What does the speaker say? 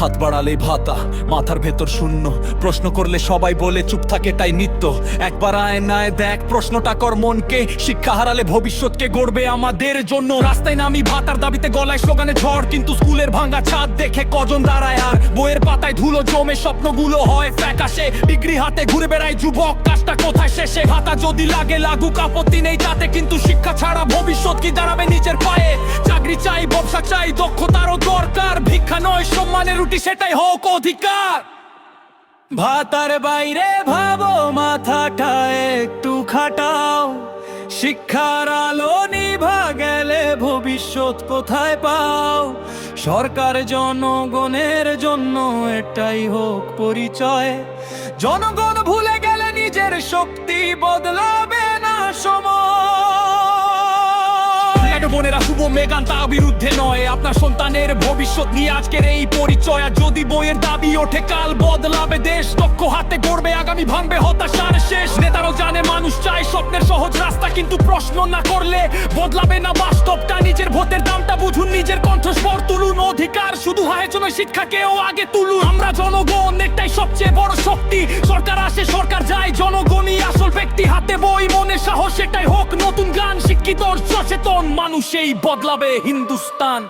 হাত বাড়ালে ভাতা, মাথার ভেতর শূন্য। প্রশ্ন করলে সবাই বলে চুপ থাকে, তাই নিত্য। একবার আয়নায় দেখ, প্রশ্নটা কর মনকে। শিক্ষা হারালে ভবিষ্যৎকে গড়বে আমাদের জন্য। রাস্তায় নামি ভাতার দাবিতে, গলায় স্লোগানে ঝড়, কিন্তু স্কুলের ভাঙা ছাদ দেখে কজন দাঁড়ায় আর? বইয়ের পাতায় ধুলো জমে, স্বপ্নগুলো হয় ফ্যাকাশে। ডিগ্রি হাতে ঘুরে বেড়ায় যুবক, কাজটা কোথায় শেষে? ভাতা যদি লাগে লাগুক, আপত্তি নেই তাতে, কিন্তু শিক্ষা ছাড়া ভবিষ্যৎ কি দাঁড়াবে নিজের পায়ে? চাকরি চাই, ব্যবসা চাই, দক্ষতারও দরকার। ভিক্ষা নয়, সম্মানের রুটি, সেটাই হোক অধিকার। ভাতার বাইরে ভাবো, মাথাটা একটু খাটাও। শিক্ষার আলো নিভা গেলে ভবিষ্যৎ কোথায় পাও? সরকার জনগণের জন্য, এটাই হোক পরিচয়। জনগণ ভুলে গেলে নিজের শক্তি বদলাবে না সময়। বোনেরা, শুভ মেগান তা বিরুদ্ধে নয়। আপনার সন্তানের ভবিষ্যৎ নিয়ে আজকের এই পরিচয়। আর যদি বইয়ের দাবি ওঠে, কাল বদলাবে দেশ। দক্ষ হাতে গড়বে আগামী, ভাঙবে হতাশার শেষ। নেতারাও জানে মানুষ চায় স্বপ্নের সহজ রাস্তা, কিন্তু প্রশ্ন না করলে বদলাবে না বাস্তবটা। নিজের ভোটের দামটা বুঝুন, নিজের কণ্ঠস্বর তুলুন। অধিকার শুধু হয় জন্য, শিক্ষাকেও আগে তুলুন। আমরা জনগণ, এটাই সবচেয়ে বড় শক্তি। সরকার আসে, সরকার যায়, জনগণই আসল ব্যক্তি। হাতে বই, মনে সাহস, এটাই হোক নতুন গান। শিক্ষিত সচেতন মানুষেই বদলাবে হিন্দুস্তান।